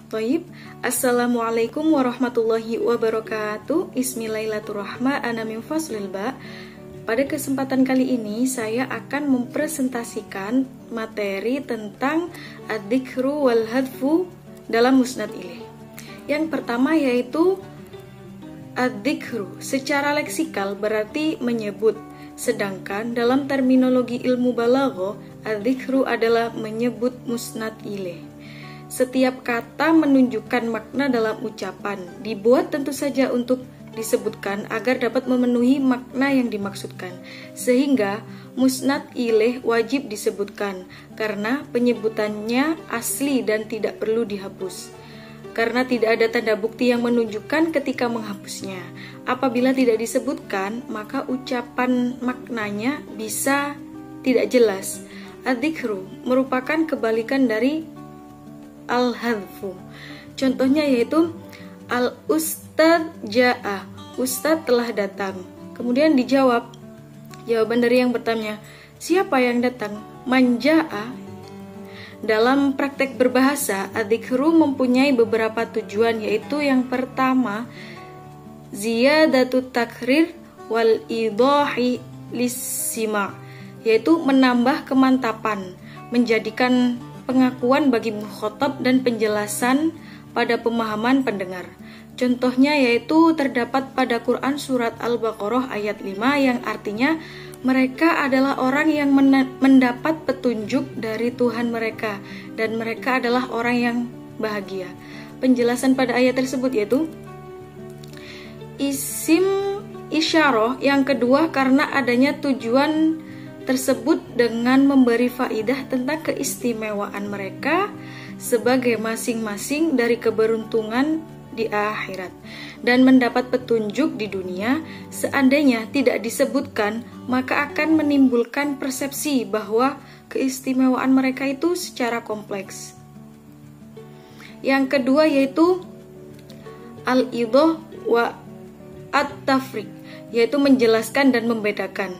Thayyib. Assalamualaikum warahmatullahi wabarakatuh. Bismillahirrahmanirrahim. Ana min faslil ba. Pada kesempatan kali ini saya akan mempresentasikan materi tentang ad-dzikru wal hadfu dalam musnad ilaih. Yang pertama yaitu ad-dzikru secara leksikal berarti menyebut, sedangkan dalam terminologi ilmu balaghah ad-dzikru adalah menyebut musnad ilaih. Setiap kata menunjukkan makna dalam ucapan, dibuat tentu saja untuk disebutkan agar dapat memenuhi makna yang dimaksudkan. Sehingga musnad ilaih wajib disebutkan karena penyebutannya asli dan tidak perlu dihapus. Karena tidak ada tanda bukti yang menunjukkan ketika menghapusnya. Apabila tidak disebutkan, maka ucapan maknanya bisa tidak jelas. Ad-dzikru merupakan kebalikan dari al-hadfu. Contohnya yaitu al-ustad ja'a, ustad telah datang. Kemudian dijawab, jawaban dari yang bertanya, siapa yang datang? Man ja'a. Dalam praktek berbahasa, ad-dzikru mempunyai beberapa tujuan, yaitu yang pertama, ziyadatut takrir wal idahi lissima', yaitu menambah kemantapan, menjadikan pengakuan bagi mukhatab dan penjelasan pada pemahaman pendengar. Contohnya yaitu terdapat pada Quran surat Al-Baqarah ayat 5 yang artinya mereka adalah orang yang mendapat petunjuk dari Tuhan mereka dan mereka adalah orang yang bahagia. Penjelasan pada ayat tersebut yaitu isim isyarah yang kedua karena adanya tujuan tersebut dengan memberi faidah tentang keistimewaan mereka sebagai masing-masing dari keberuntungan di akhirat dan mendapat petunjuk di dunia. Seandainya tidak disebutkan, maka akan menimbulkan persepsi bahwa keistimewaan mereka itu secara kompleks. Yang kedua yaitu al-idah wa at-tafriq, yaitu menjelaskan dan membedakan.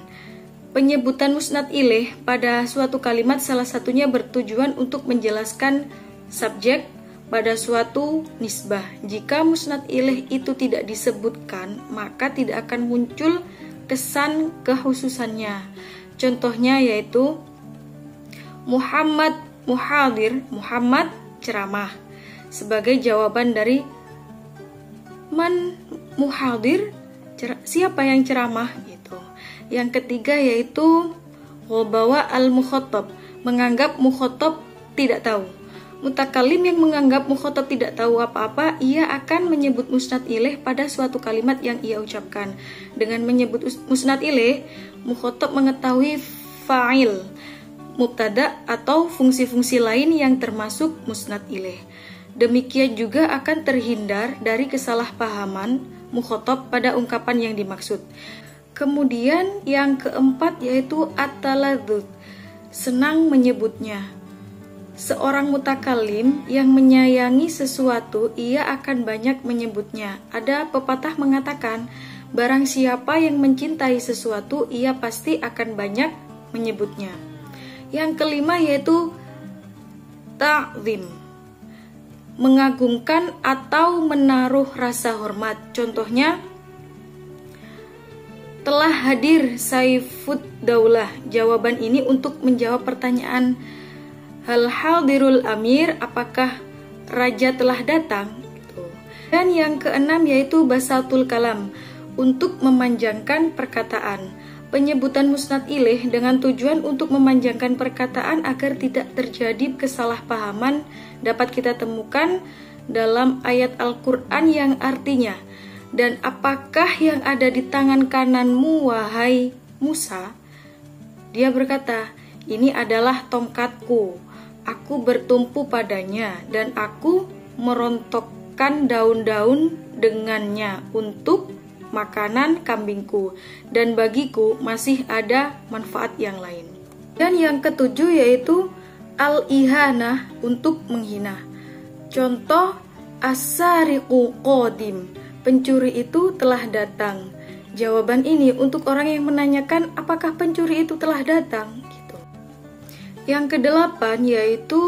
Penyebutan musnad ilaih pada suatu kalimat salah satunya bertujuan untuk menjelaskan subjek pada suatu nisbah. Jika musnad ilaih itu tidak disebutkan, maka tidak akan muncul kesan kekhususannya. Contohnya yaitu Muhammad muhadir, Muhammad ceramah. Sebagai jawaban dari man muhadir, siapa yang ceramah gitu. Yang ketiga yaitu ghabawa al-mukhatab, menganggap mukhatab tidak tahu. Mutakalim yang menganggap mukhatab tidak tahu apa-apa, ia akan menyebut musnad ilaih pada suatu kalimat yang ia ucapkan. Dengan menyebut musnad ilaih, mukhatab mengetahui fa'il, mubtada atau fungsi-fungsi lain yang termasuk musnad ilaih. Demikian juga akan terhindar dari kesalahpahaman mukhatab pada ungkapan yang dimaksud. Kemudian yang keempat yaitu at-taladzuz, senang menyebutnya. Seorang mutakalim yang menyayangi sesuatu, ia akan banyak menyebutnya. Ada pepatah mengatakan, barang siapa yang mencintai sesuatu, ia pasti akan banyak menyebutnya. Yang kelima yaitu ta'zim, mengagungkan atau menaruh rasa hormat. Contohnya, telah hadir Saifud Daulah. Jawaban ini untuk menjawab pertanyaan hal hadirul amir, apakah raja telah datang? Dan yang keenam yaitu basatul kalam, untuk memanjangkan perkataan. Penyebutan musnad ilaih dengan tujuan untuk memanjangkan perkataan agar tidak terjadi kesalahpahaman dapat kita temukan dalam ayat Al-Quran yang artinya, dan apakah yang ada di tangan kananmu wahai Musa? Dia berkata, ini adalah tongkatku, aku bertumpu padanya dan aku merontokkan daun-daun dengannya untuk makanan kambingku, dan bagiku masih ada manfaat yang lain. Dan yang ketujuh yaitu al-ihanah, untuk menghina. Contoh as-sariqu qadim, pencuri itu telah datang. Jawaban ini untuk orang yang menanyakan apakah pencuri itu telah datang gitu. Yang kedelapan yaitu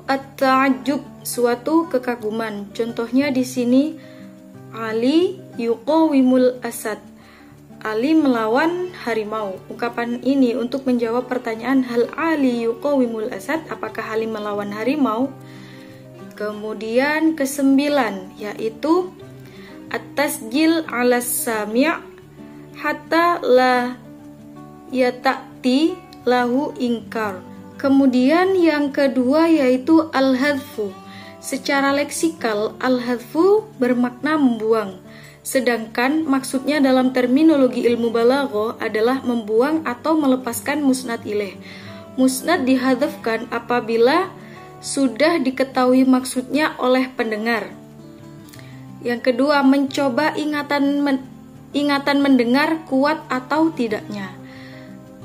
at-ta'ajjub, suatu kekaguman. Contohnya di sini Ali yuqawimul asad. Ali melawan harimau. Ungkapan ini untuk menjawab pertanyaan hal Ali yuqawimul asad, apakah Ali melawan harimau? Kemudian kesembilan yaitu at-tasjil 'ala sami' hatta la yata'ti lahu ingkar. Kemudian yang kedua yaitu al-hadfu. Secara leksikal, al-hadfu bermakna membuang, sedangkan maksudnya dalam terminologi ilmu balaghah adalah membuang atau melepaskan musnad ilaih. Musnad dihadzafkan apabila sudah diketahui maksudnya oleh pendengar. Yang kedua, mencoba ingatan mendengar kuat atau tidaknya.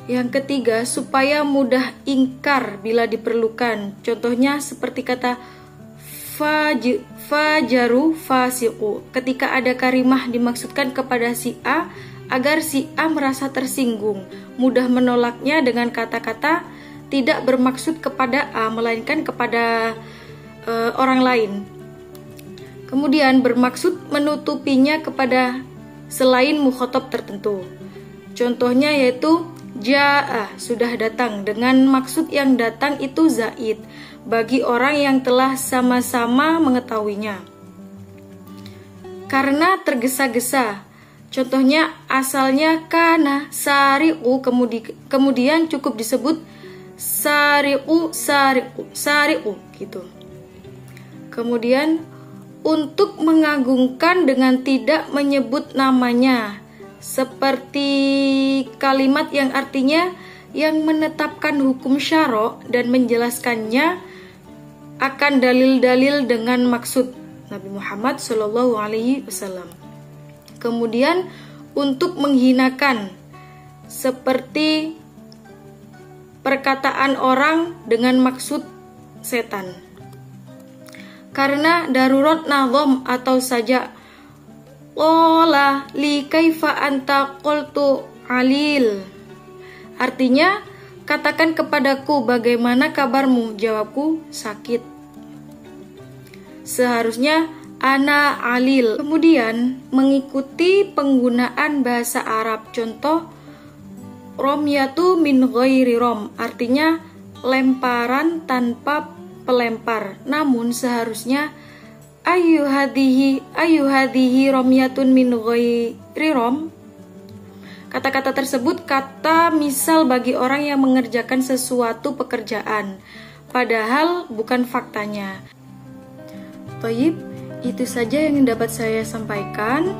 Yang ketiga, supaya mudah ingkar bila diperlukan. Contohnya seperti kata fajaru fasiqu. Ketika ada kalimah dimaksudkan kepada si A agar si A merasa tersinggung, mudah menolaknya dengan kata-kata tidak bermaksud kepada A melainkan kepada orang lain. Kemudian bermaksud menutupinya kepada selain mukhatab tertentu. Contohnya yaitu Ja'a, sudah datang, dengan maksud yang datang itu zaid bagi orang yang telah sama-sama mengetahuinya. Karena tergesa-gesa, contohnya asalnya kana sari'u, kemudian cukup disebut sari'u gitu. Kemudian untuk mengagungkan dengan tidak menyebut namanya, seperti kalimat yang artinya yang menetapkan hukum syara' dan menjelaskannya akan dalil-dalil dengan maksud Nabi Muhammad SAW. Kemudian untuk menghinakan, seperti perkataan orang dengan maksud setan. Karena darurat nazam atau saja qala li kaifa anta qultu alil. Artinya, katakan kepadaku bagaimana kabarmu, jawabku sakit. Seharusnya ana alil. Kemudian mengikuti penggunaan bahasa Arab. Contoh romyatu min ghairi rom, artinya lemparan tanpa pelempar. Namun seharusnya ayu hadhihi romyatun min ghairi rom. Kata-kata tersebut kata misal bagi orang yang mengerjakan sesuatu pekerjaan, padahal bukan faktanya. Baik, itu saja yang dapat saya sampaikan.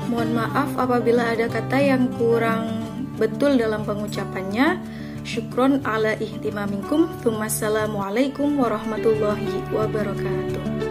Mohon maaf apabila ada kata yang kurang betul dalam pengucapannya. Syukron ala ihtimaminkum. Wassalamualaikum warahmatullahi wabarakatuh.